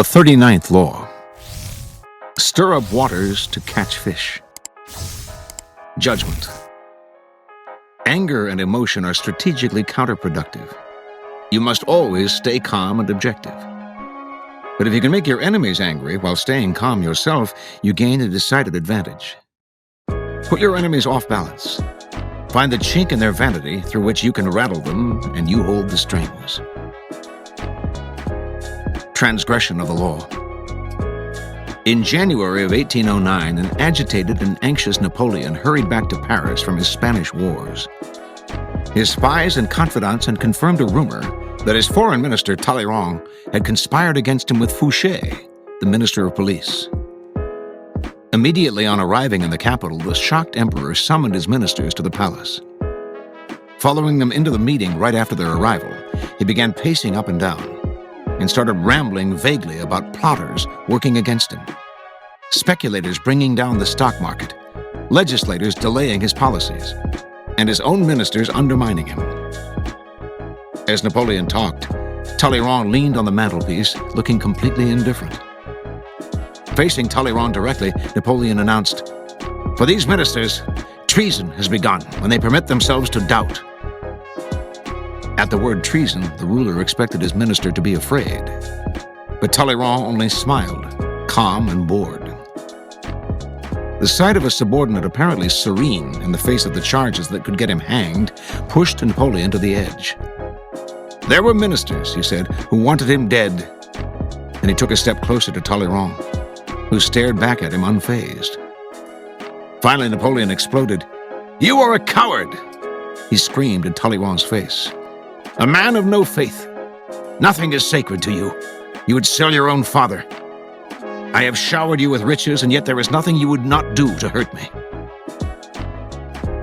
The 39th Law. Stir up waters to catch fish. Judgment. Anger and emotion are strategically counterproductive. You must always stay calm and objective. But if you can make your enemies angry while staying calm yourself, you gain a decided advantage. Put your enemies off balance. Find the chink in their vanity through which you can rattle them, and you hold the strings. Transgression of the law. In January of 1809, an agitated and anxious Napoleon hurried back to Paris from his Spanish wars. His spies and confidants had confirmed a rumor that his foreign minister, Talleyrand, had conspired against him with Fouché, the minister of police. Immediately on arriving in the capital, the shocked emperor summoned his ministers to the palace. Following them into the meeting right after their arrival, he began pacing up and down and started rambling vaguely about plotters working against him, speculators bringing down the stock market, legislators delaying his policies, and his own ministers undermining him. As Napoleon talked, Talleyrand leaned on the mantelpiece, looking completely indifferent. Facing Talleyrand directly, Napoleon announced, "For these ministers, treason has begun when they permit themselves to doubt." At the word treason, the ruler expected his minister to be afraid. But Talleyrand only smiled, calm and bored. The sight of a subordinate apparently serene in the face of the charges that could get him hanged pushed Napoleon to the edge. There were ministers, he said, who wanted him dead. And he took a step closer to Talleyrand, who stared back at him unfazed. Finally, Napoleon exploded. "You are a coward!" he screamed in Talleyrand's face. "A man of no faith. Nothing is sacred to you. You would sell your own father. I have showered you with riches, and yet there is nothing you would not do to hurt me."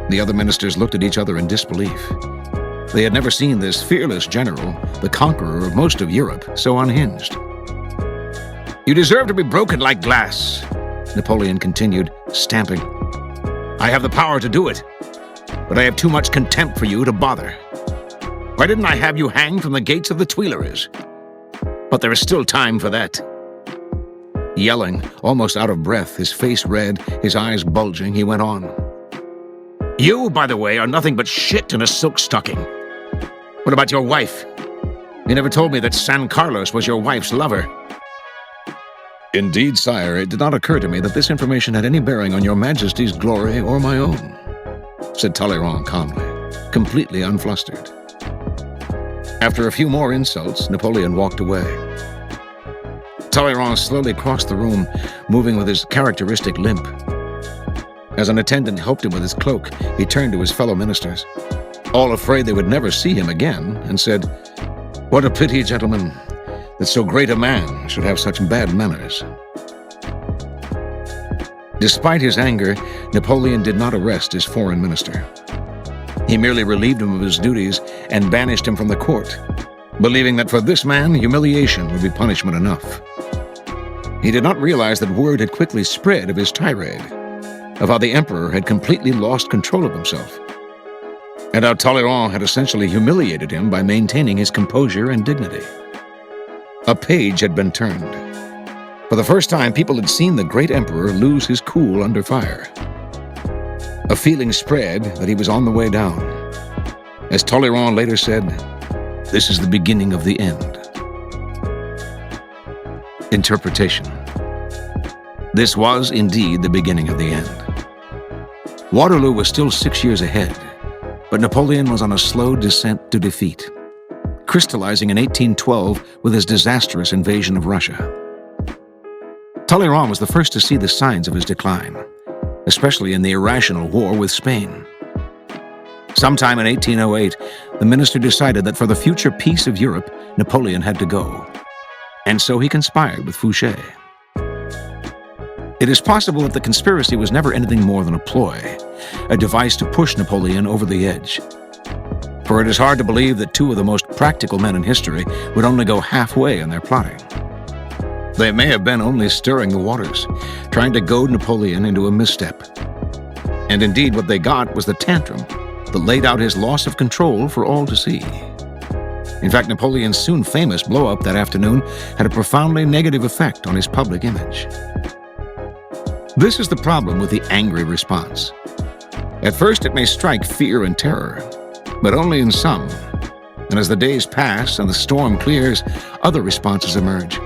The other ministers looked at each other in disbelief. They had never seen this fearless general, the conqueror of most of Europe, so unhinged. "You deserve to be broken like glass," Napoleon continued, stamping. "I have the power to do it, but I have too much contempt for you to bother. Why didn't I have you hanged from the gates of the Tuileries? But there is still time for that." Yelling, almost out of breath, his face red, his eyes bulging, he went on. "You, by the way, are nothing but shit in a silk stocking. What about your wife? You never told me that San Carlos was your wife's lover." "Indeed, sire, it did not occur to me that this information had any bearing on your Majesty's glory or my own," said Talleyrand calmly, completely unflustered. After a few more insults, Napoleon walked away. Talleyrand slowly crossed the room, moving with his characteristic limp. As an attendant helped him with his cloak, he turned to his fellow ministers, all afraid they would never see him again, and said, "What a pity, gentlemen, that so great a man should have such bad manners." Despite his anger, Napoleon did not arrest his foreign minister. He merely relieved him of his duties and banished him from the court, believing that for this man, humiliation would be punishment enough. He did not realize that word had quickly spread of his tirade, of how the emperor had completely lost control of himself, and how Talleyrand had essentially humiliated him by maintaining his composure and dignity. A page had been turned. For the first time, people had seen the great emperor lose his cool under fire. A feeling spread that he was on the way down. As Talleyrand later said, "This is the beginning of the end." Interpretation. This was indeed the beginning of the end. Waterloo was still 6 years ahead, but Napoleon was on a slow descent to defeat, crystallizing in 1812 with his disastrous invasion of Russia. Talleyrand was the first to see the signs of his decline, especially in the irrational war with Spain. Sometime in 1808, the minister decided that for the future peace of Europe, Napoleon had to go, and so he conspired with Fouché. It is possible that the conspiracy was never anything more than a ploy, a device to push Napoleon over the edge. For it is hard to believe that two of the most practical men in history would only go halfway in their plotting. They may have been only stirring the waters, trying to goad Napoleon into a misstep. And indeed, what they got was the tantrum that laid out his loss of control for all to see. In fact, Napoleon's soon famous blow-up that afternoon had a profoundly negative effect on his public image. This is the problem with the angry response. At first, it may strike fear and terror, but only in some. And as the days pass and the storm clears, other responses emerge.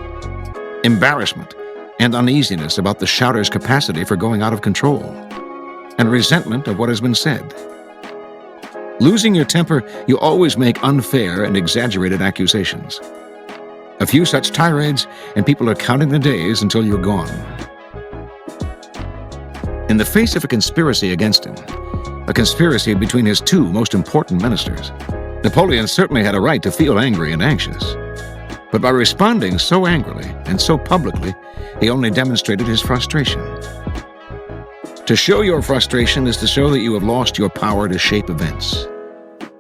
Embarrassment and uneasiness about the shouter's capacity for going out of control, and resentment of what has been said. Losing your temper, you always make unfair and exaggerated accusations. A few such tirades, and people are counting the days until you're gone. In the face of a conspiracy against him, a conspiracy between his two most important ministers, Napoleon certainly had a right to feel angry and anxious. But by responding so angrily and so publicly, he only demonstrated his frustration. To show your frustration is to show that you have lost your power to shape events.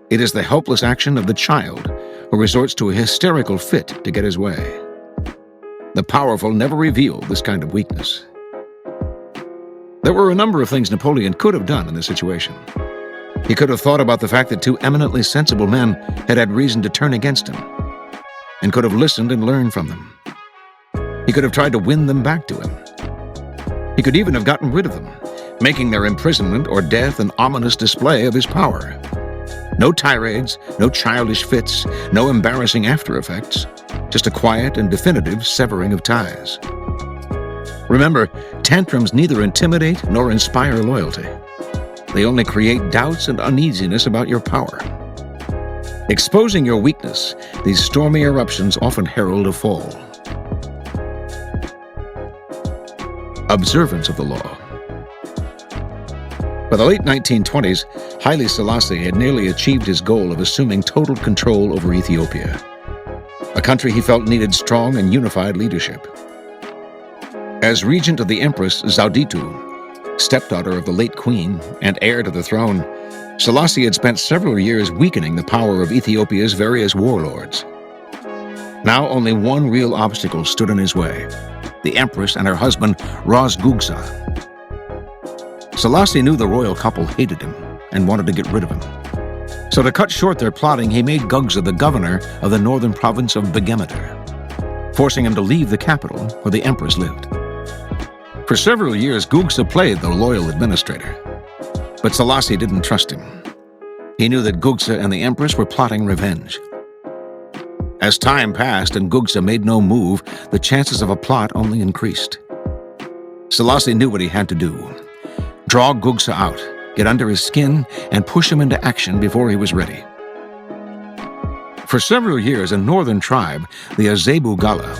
It is the helpless action of the child who resorts to a hysterical fit to get his way. The powerful never reveal this kind of weakness. There were a number of things Napoleon could have done in this situation. He could have thought about the fact that two eminently sensible men had had reason to turn against him, and could have listened and learned from them. He could have tried to win them back to him. He could even have gotten rid of them, making their imprisonment or death an ominous display of his power. No tirades, no childish fits, no embarrassing after effects, just a quiet and definitive severing of ties. Remember, tantrums neither intimidate nor inspire loyalty. They only create doubts and uneasiness about your power. Exposing your weakness, these stormy eruptions often herald a fall. Observance of the law. By the late 1920s, Haile Selassie had nearly achieved his goal of assuming total control over Ethiopia, a country he felt needed strong and unified leadership. As regent of the Empress Zauditu, stepdaughter of the late queen and heir to the throne, Selassie had spent several years weakening the power of Ethiopia's various warlords. Now only one real obstacle stood in his way: the Empress and her husband, Ras Gugsa. Selassie knew the royal couple hated him and wanted to get rid of him. So to cut short their plotting, he made Gugsa the governor of the northern province of Begemeter, forcing him to leave the capital where the Empress lived. For several years, Gugsa played the loyal administrator, but Selassie didn't trust him. He knew that Gugsa and the Empress were plotting revenge. As time passed and Gugsa made no move, the chances of a plot only increased. Selassie knew what he had to do: draw Gugsa out, get under his skin, and push him into action before he was ready. For several years, a northern tribe, the Azebu Gala,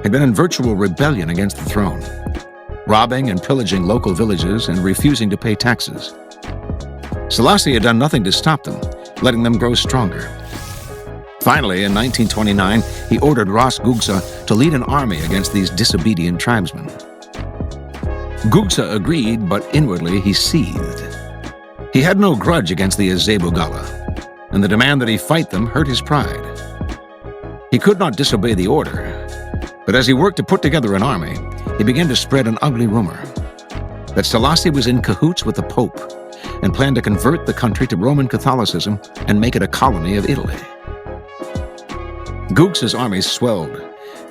had been in virtual rebellion against the throne, robbing and pillaging local villages and refusing to pay taxes. Selassie had done nothing to stop them, letting them grow stronger. Finally, in 1929, he ordered Ras Gugsa to lead an army against these disobedient tribesmen. Gugsa agreed, but inwardly he seethed. He had no grudge against the Azebu Gala, and the demand that he fight them hurt his pride. He could not disobey the order, but as he worked to put together an army, he began to spread an ugly rumor that Selassie was in cahoots with the Pope and planned to convert the country to Roman Catholicism and make it a colony of Italy. Gugsa's army swelled,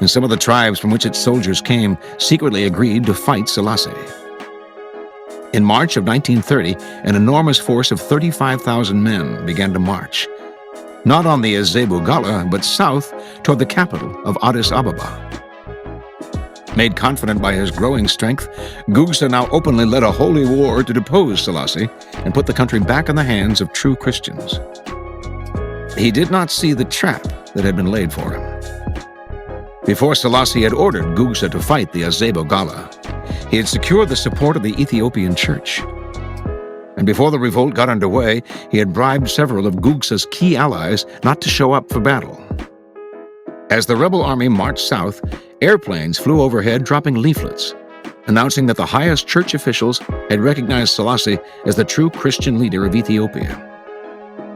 and some of the tribes from which its soldiers came secretly agreed to fight Selassie. In March of 1930, an enormous force of 35,000 men began to march, not on the Azebu Gala, but south toward the capital of Addis Ababa. Made confident by his growing strength, Gugsa now openly led a holy war to depose Selassie and put the country back in the hands of true Christians. He did not see the trap that had been laid for him. Before Selassie had ordered Gugsa to fight the Azebu Gala, he had secured the support of the Ethiopian Church. And before the revolt got underway, he had bribed several of Gugsa's key allies not to show up for battle. As the rebel army marched south, airplanes flew overhead dropping leaflets, announcing that the highest church officials had recognized Selassie as the true Christian leader of Ethiopia,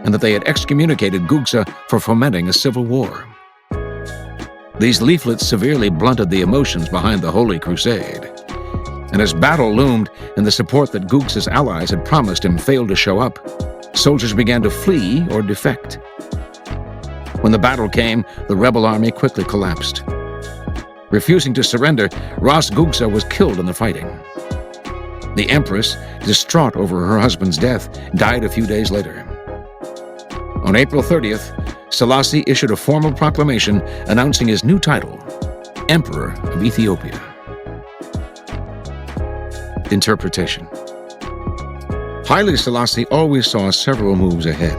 and that they had excommunicated Gugsa for fomenting a civil war. These leaflets severely blunted the emotions behind the Holy Crusade, and as battle loomed and the support that Gugsa's allies had promised him failed to show up, soldiers began to flee or defect. When the battle came, the rebel army quickly collapsed. Refusing to surrender, Ras Gugsa was killed in the fighting. The empress, distraught over her husband's death, died a few days later. On April 30th, Selassie issued a formal proclamation announcing his new title, Emperor of Ethiopia. Interpretation. Haile Selassie always saw several moves ahead.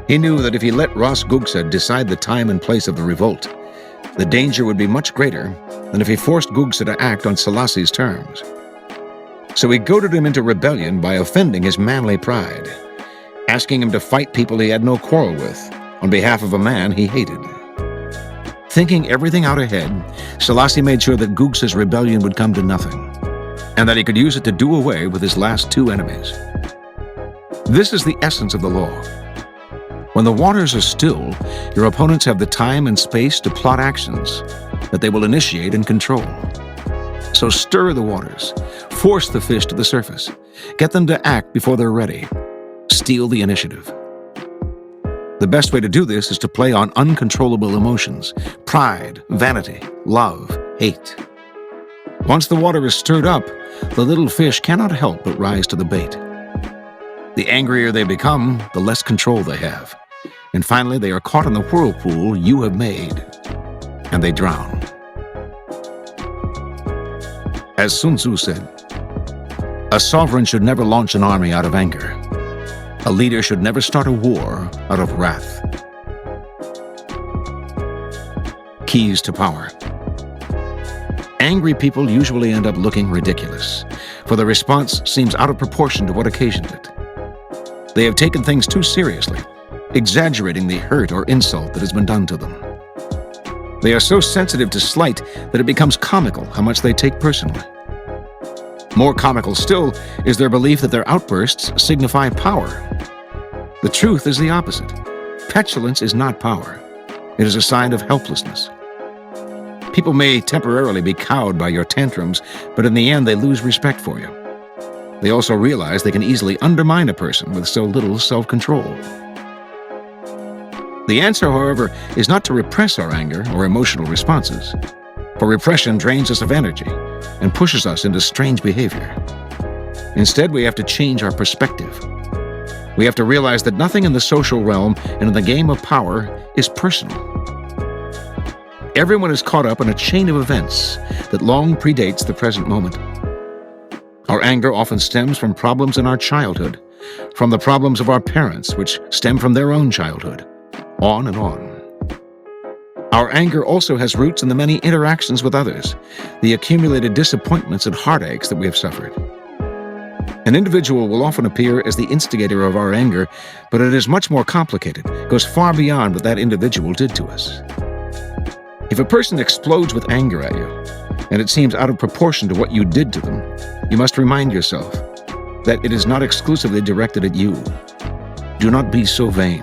He knew that if he let Ras Gugsa decide the time and place of the revolt, the danger would be much greater than if he forced Gugsa to act on Selassie's terms. So he goaded him into rebellion by offending his manly pride, asking him to fight people he had no quarrel with on behalf of a man he hated. Thinking everything out ahead, Selassie made sure that Gugsa's rebellion would come to nothing, and that he could use it to do away with his last two enemies. This is the essence of the law. When the waters are still, your opponents have the time and space to plot actions that they will initiate and control. So stir the waters, force the fish to the surface, get them to act before they're ready, steal the initiative. The best way to do this is to play on uncontrollable emotions: pride, vanity, love, hate. Once the water is stirred up, the little fish cannot help but rise to the bait. The angrier they become, the less control they have. And finally, they are caught in the whirlpool you have made, and they drown. As Sun Tzu said, a sovereign should never launch an army out of anger. A leader should never start a war out of wrath. Keys to power. Angry people usually end up looking ridiculous, for the response seems out of proportion to what occasioned it. They have taken things too seriously, exaggerating the hurt or insult that has been done to them. They are so sensitive to slight that it becomes comical how much they take personally. More comical still is their belief that their outbursts signify power. The truth is the opposite. Petulance is not power. It is a sign of helplessness. People may temporarily be cowed by your tantrums, but in the end they lose respect for you. They also realize they can easily undermine a person with so little self-control. The answer, however, is not to repress our anger or emotional responses, for repression drains us of energy and pushes us into strange behavior. Instead, we have to change our perspective. We have to realize that nothing in the social realm and in the game of power is personal. Everyone is caught up in a chain of events that long predates the present moment. Our anger often stems from problems in our childhood, from the problems of our parents, which stem from their own childhood, on and on. Our anger also has roots in the many interactions with others, the accumulated disappointments and heartaches that we have suffered. An individual will often appear as the instigator of our anger, but it is much more complicated, goes far beyond what that individual did to us. If a person explodes with anger at you, and it seems out of proportion to what you did to them, you must remind yourself that it is not exclusively directed at you. Do not be so vain.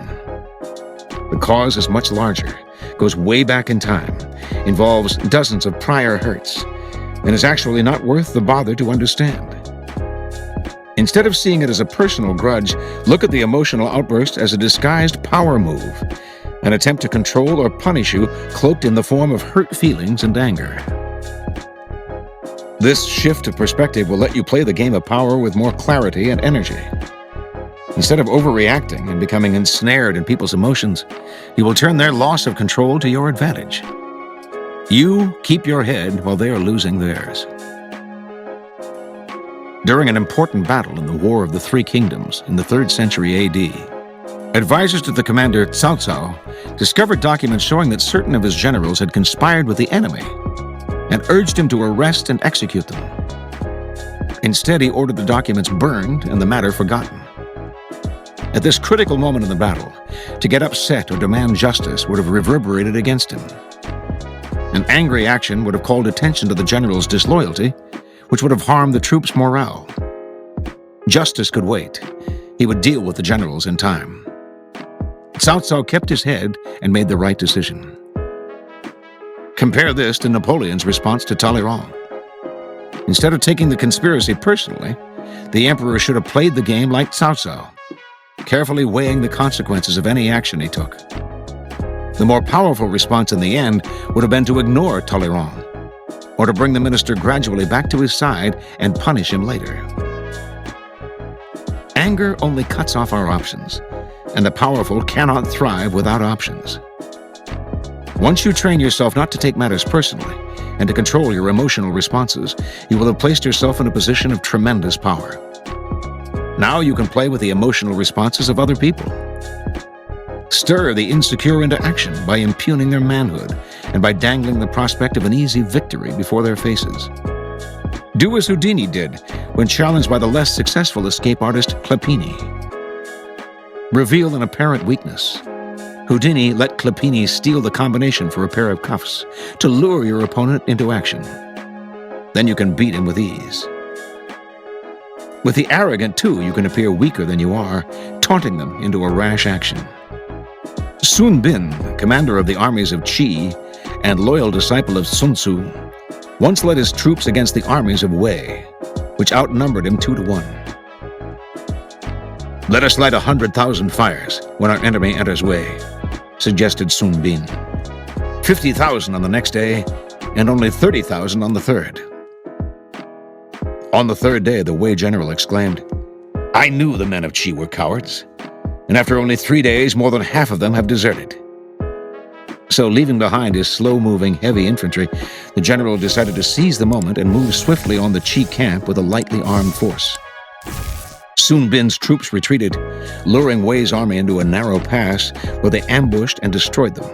The cause is much larger, goes way back in time, involves dozens of prior hurts, and is actually not worth the bother to understand. Instead of seeing it as a personal grudge, look at the emotional outburst as a disguised power move, an attempt to control or punish you cloaked in the form of hurt feelings and anger. This shift of perspective will let you play the game of power with more clarity and energy. Instead of overreacting and becoming ensnared in people's emotions, you will turn their loss of control to your advantage. You keep your head while they are losing theirs. During an important battle in the War of the Three Kingdoms in the 3rd century AD, advisors to the commander Cao Cao discovered documents showing that certain of his generals had conspired with the enemy and urged him to arrest and execute them. Instead, he ordered the documents burned and the matter forgotten. At this critical moment in the battle, to get upset or demand justice would have reverberated against him. An angry action would have called attention to the general's disloyalty, which would have harmed the troops' morale. Justice could wait. He would deal with the generals in time. Cao Cao kept his head and made the right decision. Compare this to Napoleon's response to Talleyrand. Instead of taking the conspiracy personally, the emperor should have played the game like Cao Cao, carefully weighing the consequences of any action he took. The more powerful response in the end would have been to ignore Talleyrand, or to bring the minister gradually back to his side and punish him later. Anger only cuts off our options, and the powerful cannot thrive without options. Once you train yourself not to take matters personally and to control your emotional responses, you will have placed yourself in a position of tremendous power. Now you can play with the emotional responses of other people. Stir the insecure into action by impugning their manhood and by dangling the prospect of an easy victory before their faces. Do as Houdini did when challenged by the less successful escape artist Clapini. Reveal an apparent weakness. Houdini let Clapini steal the combination for a pair of cuffs to lure your opponent into action. Then you can beat him with ease. With the arrogant, too, you can appear weaker than you are, taunting them into a rash action. Sun Bin, commander of the armies of Qi and loyal disciple of Sun Tzu, once led his troops against the armies of Wei, which outnumbered him 2-1. "Let us light 100,000 fires when our enemy enters Wei," suggested Sun Bin. 50,000 on the next day, and only 30,000 on the third. On the third day, the Wei general exclaimed, "I knew the men of Qi were cowards, and after only 3 days, more than half of them have deserted." So, leaving behind his slow-moving heavy infantry, the general decided to seize the moment and move swiftly on the Qi camp with a lightly armed force. Sun Bin's troops retreated, luring Wei's army into a narrow pass where they ambushed and destroyed them.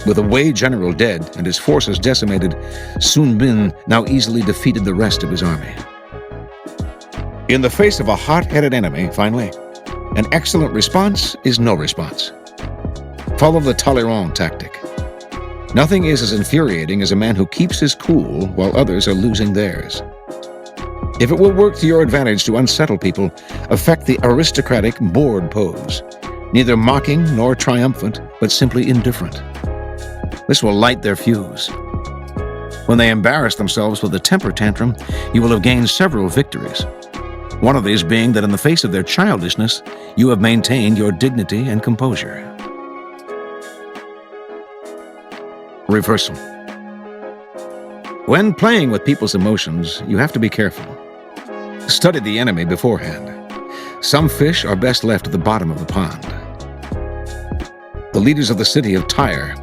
With the Wei general dead and his forces decimated, Sun Bin now easily defeated the rest of his army. In the face of a hot-headed enemy, finally, an excellent response is no response. Follow the Talleyrand tactic. Nothing is as infuriating as a man who keeps his cool while others are losing theirs. If it will work to your advantage to unsettle people, affect the aristocratic, bored pose, neither mocking nor triumphant, but simply indifferent. This will light their fuse. When they embarrass themselves with a temper tantrum, you will have gained several victories. One of these being that in the face of their childishness, you have maintained your dignity and composure. Reversal. When playing with people's emotions, you have to be careful. Study the enemy beforehand. Some fish are best left at the bottom of the pond. The leaders of the city of Tyre,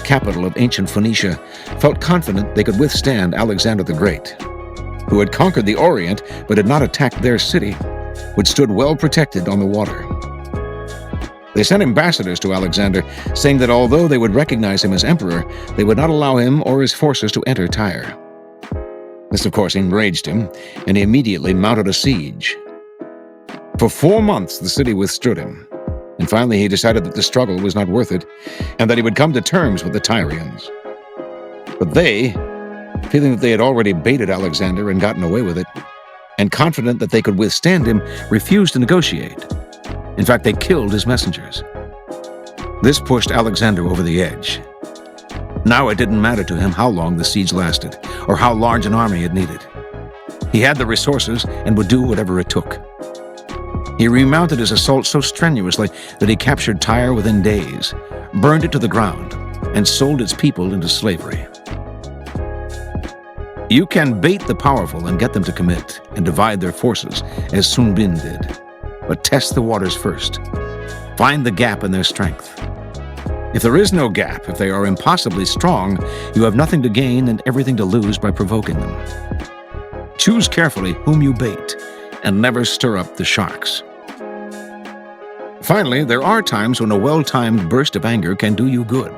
capital of ancient Phoenicia, felt confident they could withstand Alexander the Great, who had conquered the Orient but had not attacked their city, which stood well protected on the water. They sent ambassadors to Alexander, saying that although they would recognize him as emperor, they would not allow him or his forces to enter Tyre. This, of course, enraged him, and he immediately mounted a siege. For 4 months, the city withstood him, and finally he decided that the struggle was not worth it, and that he would come to terms with the Tyrians. But they, feeling that they had already baited Alexander and gotten away with it, and confident that they could withstand him, refused to negotiate. In fact, they killed his messengers. This pushed Alexander over the edge. Now it didn't matter to him how long the siege lasted, or how large an army it needed. He had the resources and would do whatever it took. He remounted his assault so strenuously that he captured Tyre within days, burned it to the ground, and sold its people into slavery. You can bait the powerful and get them to commit and divide their forces, as Sun Bin did. But test the waters first. Find the gap in their strength. If there is no gap, if they are impossibly strong, you have nothing to gain and everything to lose by provoking them. Choose carefully whom you bait, and never stir up the sharks. Finally, there are times when a well-timed burst of anger can do you good.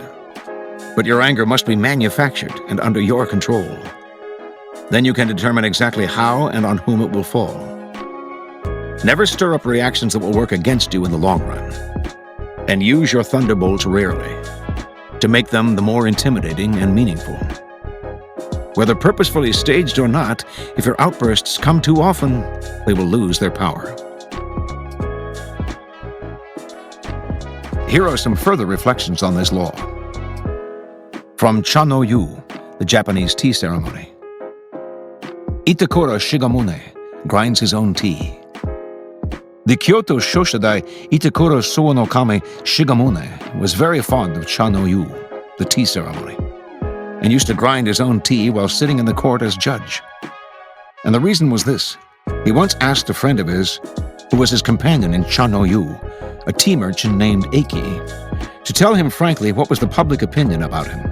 But your anger must be manufactured and under your control. Then you can determine exactly how and on whom it will fall. Never stir up reactions that will work against you in the long run. And use your thunderbolts rarely, to make them the more intimidating and meaningful. Whether purposefully staged or not, if your outbursts come too often, they will lose their power. Here are some further reflections on this law. From Cha-no-yu, the Japanese tea ceremony. Itakura Shigemune grinds his own tea. The Kyoto Shoshidai Itakuro Suo no Kame Shigamune was very fond of cha no yu, the tea ceremony, and used to grind his own tea while sitting in the court as judge. And the reason was this. He once asked a friend of his, who was his companion in cha no yu, a tea merchant named Eiki, to tell him frankly what was the public opinion about him.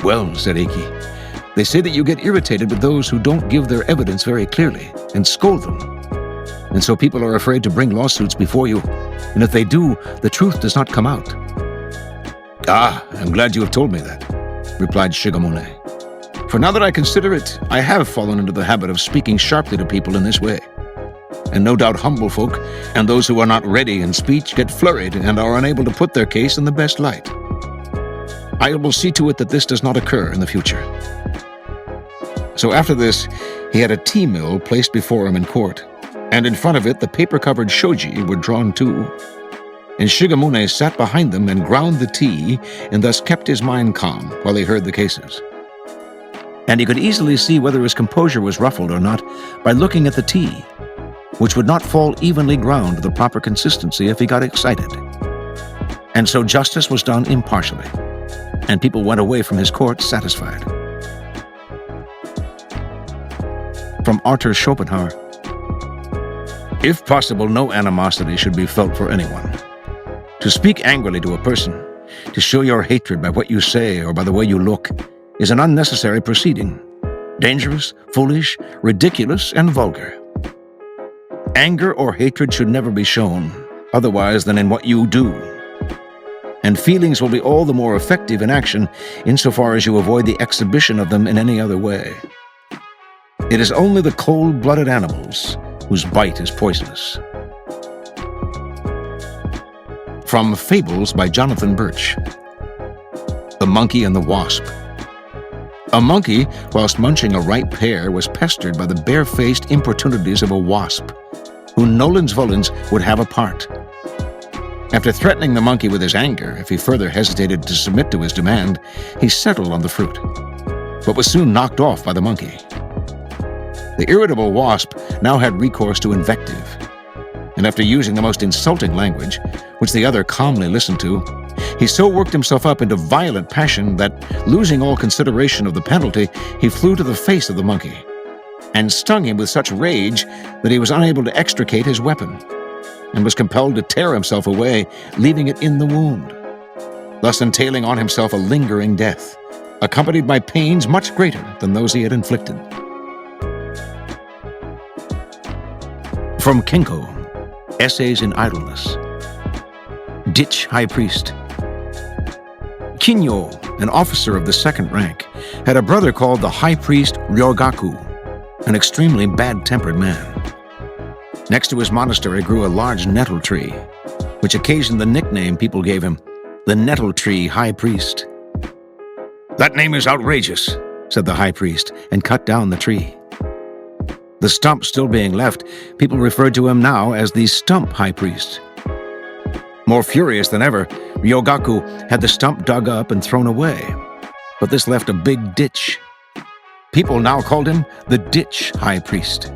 "Well," said Eiki, "they say that you get irritated with those who don't give their evidence very clearly and scold them. And so people are afraid to bring lawsuits before you, and if they do, the truth does not come out." "Ah, I'm glad you have told me that," replied Shigamune. "For now that I consider it, I have fallen into the habit of speaking sharply to people in this way. And no doubt humble folk and those who are not ready in speech get flurried and are unable to put their case in the best light. I will see to it that this does not occur in the future." So after this, he had a tea mill placed before him in court, and in front of it the paper-covered shoji were drawn too. And Shigamune sat behind them and ground the tea, and thus kept his mind calm while he heard the cases. And he could easily see whether his composure was ruffled or not by looking at the tea, which would not fall evenly ground to the proper consistency if he got excited. And so justice was done impartially, and people went away from his court satisfied. From Arthur Schopenhauer. If possible, no animosity should be felt for anyone. To speak angrily to a person, to show your hatred by what you say or by the way you look, is an unnecessary proceeding, dangerous, foolish, ridiculous, and vulgar. Anger or hatred should never be shown, otherwise than in what you do. And feelings will be all the more effective in action insofar as you avoid the exhibition of them in any other way. It is only the cold-blooded animals whose bite is poisonous. From Fables by Jonathan Birch. The Monkey and the Wasp. A monkey, whilst munching a ripe pear, was pestered by the bare-faced importunities of a wasp, who nolens volens would have apart. After threatening the monkey with his anger if he further hesitated to submit to his demand, he settled on the fruit, but was soon knocked off by the monkey. The irritable wasp now had recourse to invective, and after using the most insulting language, which the other calmly listened to, he so worked himself up into violent passion that, losing all consideration of the penalty, he flew to the face of the monkey, and stung him with such rage that he was unable to extricate his weapon, and was compelled to tear himself away, leaving it in the wound, thus entailing on himself a lingering death, accompanied by pains much greater than those he had inflicted. From Kenko, Essays in Idleness. Ditch High Priest. Kinyo, an officer of the second rank, had a brother called the High Priest Ryogaku, an extremely bad-tempered man. Next to his monastery grew a large nettle tree, which occasioned the nickname people gave him, the Nettle Tree High Priest. "That name is outrageous," said the high priest, and cut down the tree. The stump still being left, people referred to him now as the Stump High Priest. More furious than ever, Ryogaku had the stump dug up and thrown away, but this left a big ditch. People now called him the Ditch High Priest.